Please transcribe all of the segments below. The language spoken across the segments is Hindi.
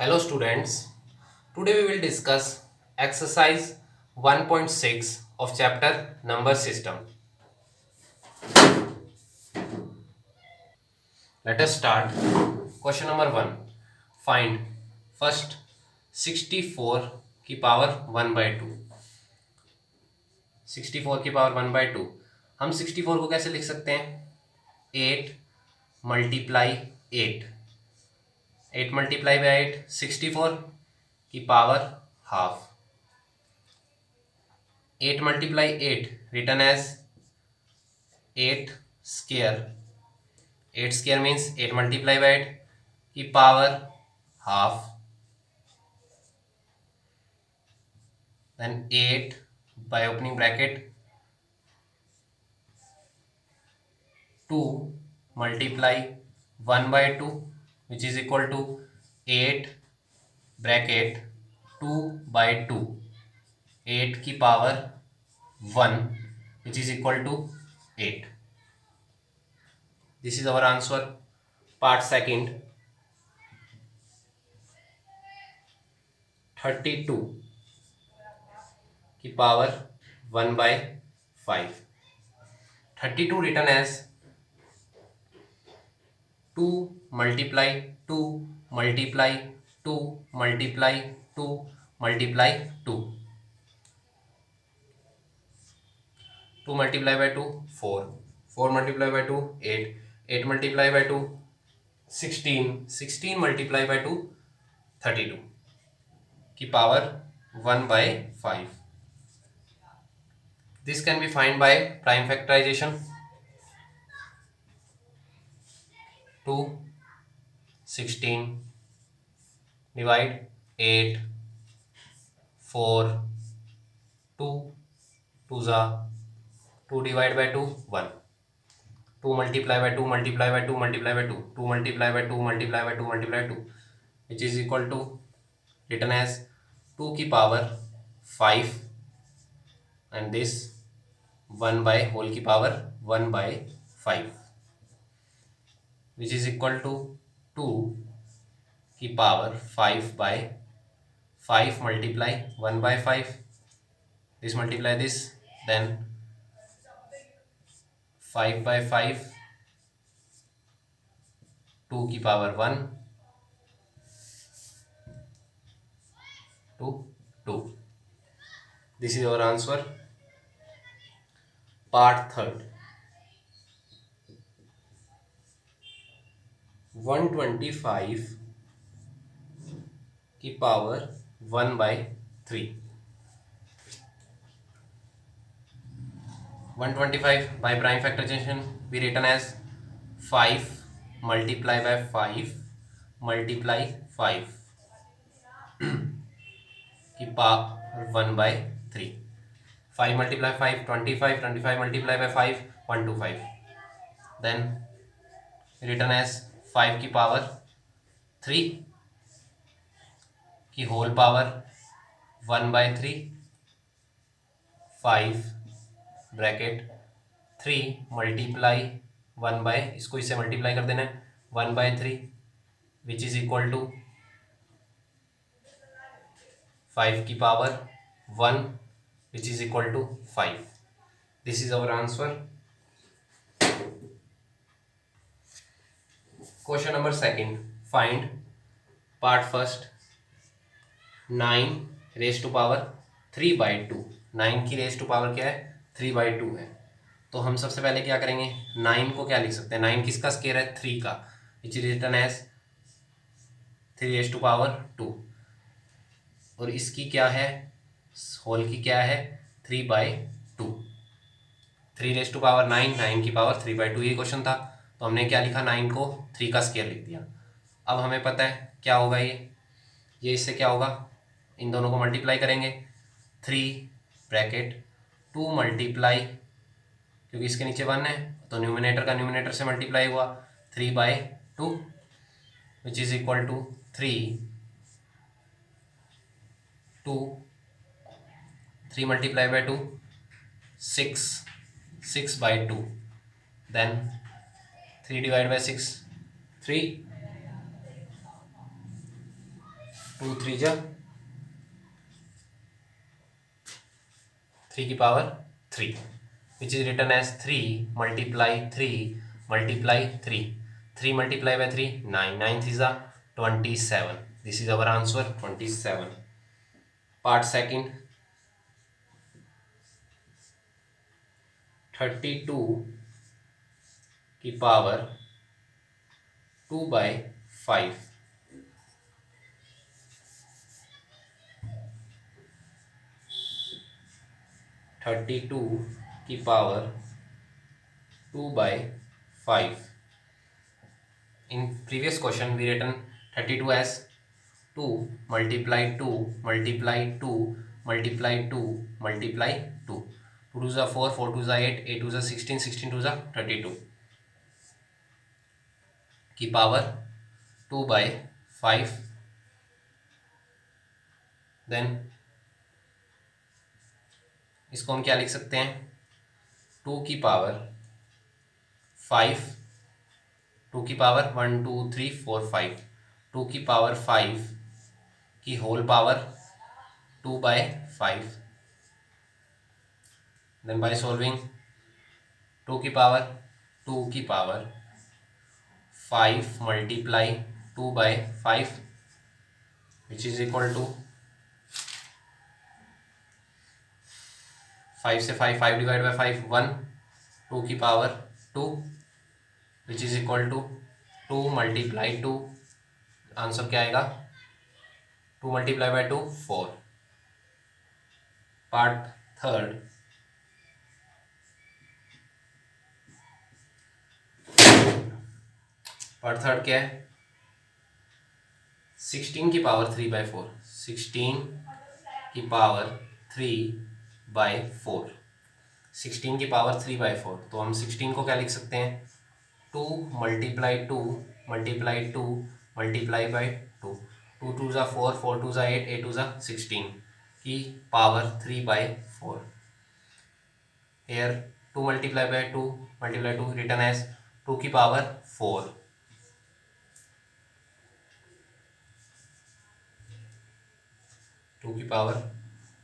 Hello students, today we will discuss exercise 1.6 of chapter number system. Let us start. Question number 1. Find first 64 की पावर 1 by 2. 64 की पावर 1 by 2. हम 64 को कैसे लिख सकते हैं? 8 मल्टीप्लाई 8. 8 मल्टीप्लाई बाई 8 64 की power half. 8 multiply 8 written as 8 square. 8 square means 8 multiply by 8 की power half. Then 8 by opening bracket 2 multiply 1 by 2 which is equal to 8 bracket 2 by 2. 8 की power 1 which is equal to 8. This is our answer. Part second. 32 की power 1 by 5. 32 written as 2 multiply 2 multiply 2 multiply 2 multiply 2. 2 multiply by 2 4. 4 multiply by 2 8. 8 multiply by 2 16. 16 multiply by 2 32 की power 1 by 5. This can be find by prime factorization. 2 16 divide 8 4 2 2 za 2 divide by 2 1. 2 multiply by 2 multiply by 2 multiply by 2 2 multiply by 2 multiply by 2 multiply by 2 which is equal to written as 2 की power 5 and this 1 by whole की power 1 by 5 which is equal to 2 की power 5 by 5 multiply 1 by 5. This multiply this, then 5 by 5 2 की power 1 to 2. This is our answer. Part third. 125 की power 1 by 3. 125 by prime factorization be written as 5 multiply by 5 multiply 5 की power 1 by 3. 5 multiply 5 25. 25 multiply by 5 125. Then written as 5 की पावर 3 की whole power 1 by 3. 5 bracket 3 multiply 1 by, इसको इससे मल्टीप्लाई कर देना है 1 by 3 which is equal to 5 की power 1 which is equal to 5. This is our answer. Question number second. Find part first 9 raise to power 3 by 2. 9 की रेज टू पावर क्या है? 3 by 2 है. तो हम सबसे पहले क्या करेंगे? 9 को क्या लिख सकते हैं? 9 किसका स्केयर है? 3 का. Which is written as 3 raise to power 2. और इसकी क्या है? होल की क्या है? 3 by 2. 3 रेज टू पावर 9, 9 की पावर 3 by 2 ये क्वेश्चन था. तो हमने क्या लिखा? 9 को 3 का स्केयर लिख दिया. अब हमें पता है क्या होगा ये इससे क्या होगा? इन दोनों को मल्टीप्लाई करेंगे. 3 ब्रैकेट 2 मल्टीप्लाई, क्योंकि इसके नीचे 1 है तो न्यूमिनेटर का न्यूमिनेटर से मल्टीप्लाई हुआ 3 by 2 which is equal to 3 multiply by 2 6 by 2. Then 3 divide by 6 3 2 3 जा 3 की power 3 which is written as 3 multiply 3 multiply 3 3 multiply by 3 9 9 3 जा 27. This is our answer 27. Part second 32 की पावर 2/5 32 की power 2/5. In previous question we written 32 as 2 multiply 2 multiply 2 multiply 2 multiply 2. 2 2 is 4 4 2 is 8 8 2 is 16 16 2 is 32 की पावर 2/5. देन इसको हम क्या लिख सकते हैं 2 की पावर 5 2 की पावर 1 2 3 4 5 2 की पावर 5 की whole power 2/5. Then by solving 2 की power 5 multiply 2/5 which is equal to 5 से 5 डिवाइड बाय 5 1 2 की power 2 which is equal to 2 multiply 2 answer क्या आएगा 2 मल्टीप्लाई बाय 2 4. पार्ट थर्ड क्या है 16 की पावर 3/4 16 की पावर 3/4 16 की पावर 3/4. तो हम 16 को क्या लिख सकते हैं 2 मल्टीप्लाई 2 मल्टीप्लाई 2 मल्टीप्लाई बाई 2 2 2 ज़ा 4 4 2 ज़ा 8 8 2 ज़ा 16 की power 3/4. Here 2 multiply by 2 multiply 2 written as 2 की पावर 4 2 की पावर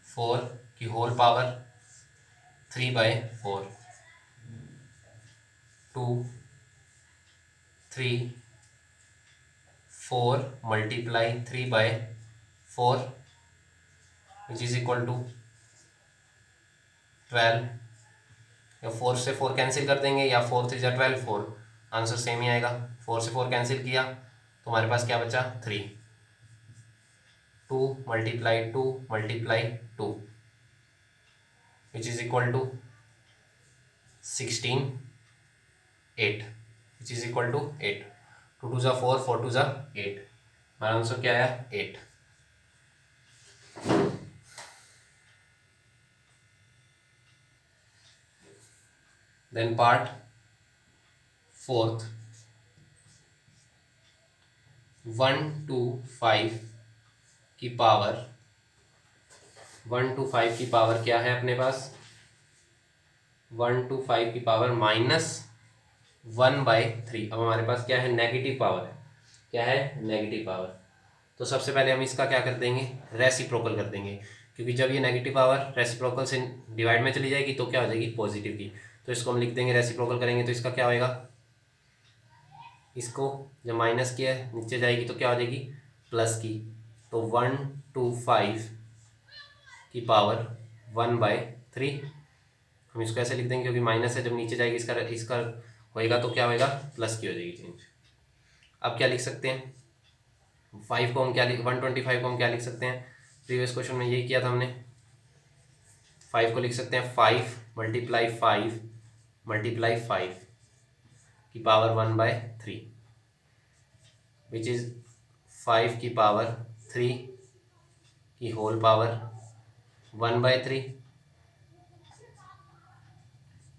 4 की whole power 3/4 2 3 4 multiply 3/4 which is equal to 12. या 4 से 4 कैंसिल कर देंगे या 4 3 12 4 आंसर सेम ही आएगा. 4 से 4 कैंसिल किया तो हमारे पास क्या बचा 3 2 multiply 2 multiply 2 which is equal to 16 8 which is equal to 8 2 2 ज़ा 4 4 2 ज़ा 8. हमारा आंसर क्या आया 8. देन पार्ट फोर्थ 1 to 5 की पावर 1 to 5 की पावर क्या है अपने पास 1 to 5 की पावर -1/3. अब हमारे पास क्या है नेगेटिव पावर है. क्या है नेगेटिव पावर. तो सबसे पहले हम इसका क्या कर देंगे रेसिप्रोकल कर देंगे क्योंकि जब ये नेगेटिव पावर रेसिप्रोकल से डिवाइड में चली जाएगी तो क्या हो जाएगी पॉजिटिव की. तो इसको हम लिख देंगे रेसिप्रोकल करेंगे तो इसका क्या होएगा इसको जब माइनस की है नीचे जाएगी तो क्या हो जाएगी प्लस की. तो 1 to 5 की पावर 1/3 हम इसको ऐसे लिख देंगे क्योंकि माइनस है जब नीचे जाएगी इसका होएगा तो क्या होएगा प्लस की हो जाएगी चेंज. अब क्या लिख सकते हैं 5 को हम क्या 125 को हम क्या लिख सकते हैं प्रीवियस क्वेश्चन में यही किया था हमने 5 को लिख सकते हैं 5 मल्टीप्लाई 5 मल्टीप्लाई 5 की पावर 1/3 विच इज 5 की पावर 3 की होल पावर 1/3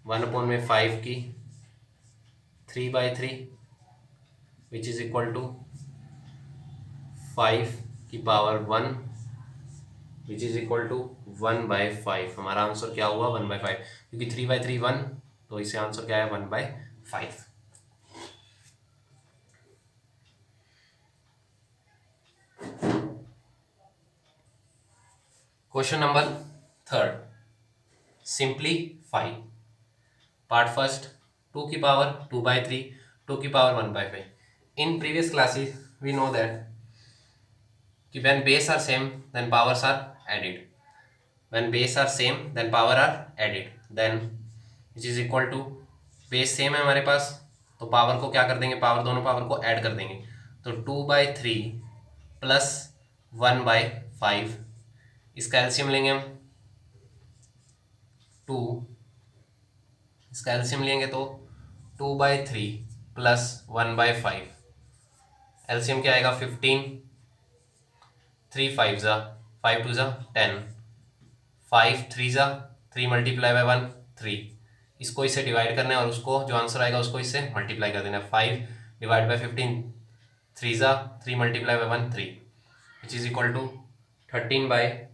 1/5 की 3/3 विच इज इक्वल टू 5 की power 1 which is equal to 1/5. हमारा आंसर क्या हुआ 1/5 क्योंकि 3/3 1 तो इससे आंसर क्या है 1/5. Question number third, simplify. Part first, 2 की पावर 2/3, 2 की power 1/5। In previous classes we know that कि when base are same then powers are added, when base are same then power are added, then which is equal to, base same है हमारे पास तो पावर को क्या कर देंगे, पावर दोनों पावर को ऐड कर देंगे। तो 2/3 प्लस 1/5, इसका एलसीएम लेंगे हम 2, इसका एलसीएम लेंगे तो 2/3 प्लस 1/5, एलसीएम क्या आएगा 15, 3 5 जा 5 2 जा 10, 5 3 जा 3 मल्टीप्लाई बाय 1 3, इसको इससे डिवाइड करना है और उसको जो आंसर आएगा उसको इससे मल्टीप्लाई कर देना है। 5 डिवाइड बाय 15, 3 जा 3 multiply by 1 3, which is equal to 13/15।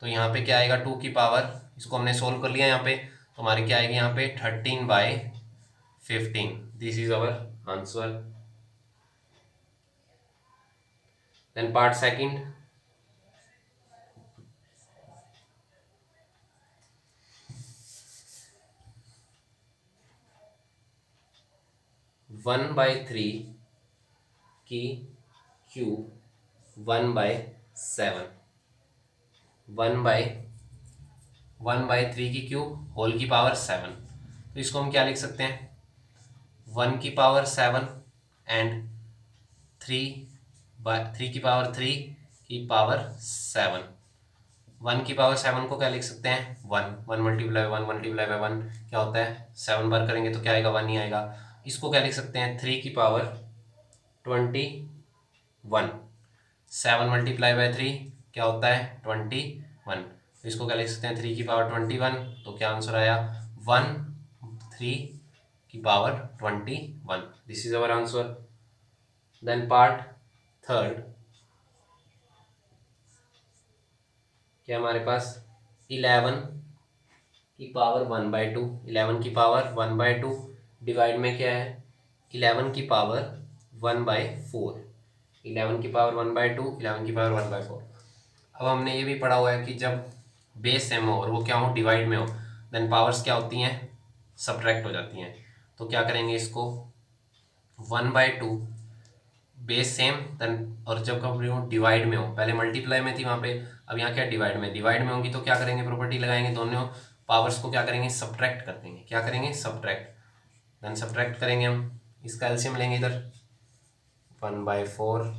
तो यहाँ पे क्या आएगा 2 की पावर, इसको हमने सोल्व कर लिया यहाँ पे, तो हमारी क्या आएगी यहाँ पे 13/15। This is our answer. Then part second, 1/3 की क्यूब 1/7, 1/3 की क्यूब होल की पावर 7। तो इसको हम क्या लिख सकते हैं, 1 की पावर 7 एंड 3 की पावर 3 की पावर 7। 1 की पावर 7 को क्या लिख सकते हैं 1 मल्टीप्लाई 1 मल्टीप्लाई बाय 1 क्या होता है 7 बार करेंगे तो क्या आएगा 1 ही आएगा। इसको क्या लिख सकते हैं 3 की पावर 21, 7 मल्टीप्लाई बाय 3 क्या होता है 21। तो इसको क्या लिख सकते हैं 3 की पावर 21, तो क्या आंसर आया 3 की power 21। This is our answer. Then part third, क्या हमारे पास 11 की पावर 1/2, 11 की पावर 1/2 डिवाइड में क्या है 11 की पावर 1/4, 11 की पावर 1/2, 11 की पावर 1/4। अब हमने ये भी पढ़ा हुआ है कि जब बेस सेम हो और वो क्या हो डिवाइड में हो, देन पावर्स क्या होती हैं सब्ट्रैक्ट हो जाती हैं। तो क्या करेंगे इसको 1/2 बेस सेम देन, और जब कब डिवाइड में हो, पहले मल्टीप्लाई में थी वहाँ पे, अब यहाँ क्या डिवाइड में, डिवाइड में होगी तो क्या करेंगे प्रॉपर्टी लगाएंगे, दोनों पावर्स को क्या करेंगे सब्ट्रैक्ट कर देंगे, क्या करेंगे सब्ट्रैक्ट, देन सब्ट्रैक्ट करेंगे हम, इसका एलसीएम लेंगे इधर 1/4,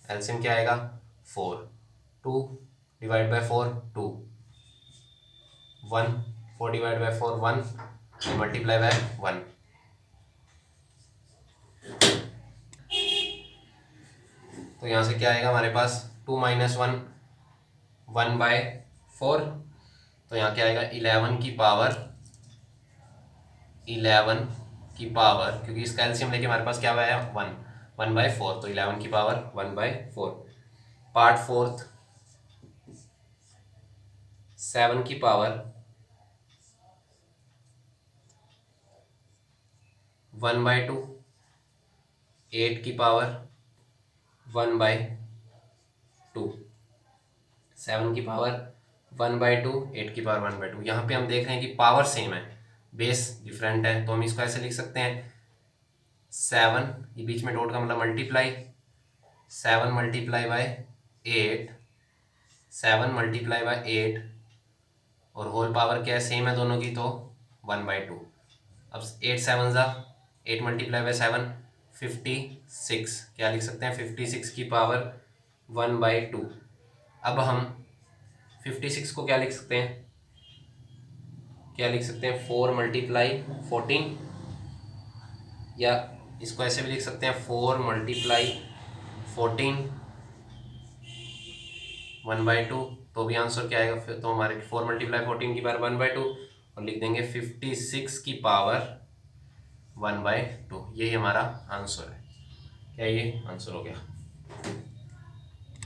एलसीएम क्या आएगा 4, 2 divide by 4 2, 1 4 divide by 4 1, multiply by 1। तो यहाँ से क्या आएगा हमारे पास 2 - 1 1/4, तो यहाँ क्या आएगा 11 की पावर, 11 की पावर, क्योंकि इसका एलसीएम लेके हमारे पास क्या आया 1/4, तो 11 की पावर 1/4। पार्ट फोर्थ, 7 की पावर 1/2, 8 की पावर 1/2, 7 की पावर 1/2, 8 की पावर 1/2। यहाँ पे हम देख रहे हैं कि पावर सेम है, बेस डिफरेंट है, तो हम इसको ऐसे लिख सकते हैं 7, ये बीच में डॉट का मतलब multiply, 7 multiply by 8, 7 multiply by 8 और होल पावर क्या है सेम है दोनों की, तो 1/2। अब 8 7 जा 8 मल्टीप्लाई बाय 7 56, क्या लिख सकते हैं 56 की पावर 1/2। अब हम 56 को क्या लिख सकते हैं, क्या लिख सकते हैं 4 मल्टीप्लाई 14, या इसको ऐसे भी लिख सकते हैं 4 मल्टीप्लाई 14 1/2, तो भी आंसर क्या आएगा फिर, तो हमारे 4 मल्टीप्लाई 14 की पावर 1/2 और लिख देंगे 56 की पावर 1/2। यही हमारा आंसर है। क्या ये आंसर हो गया।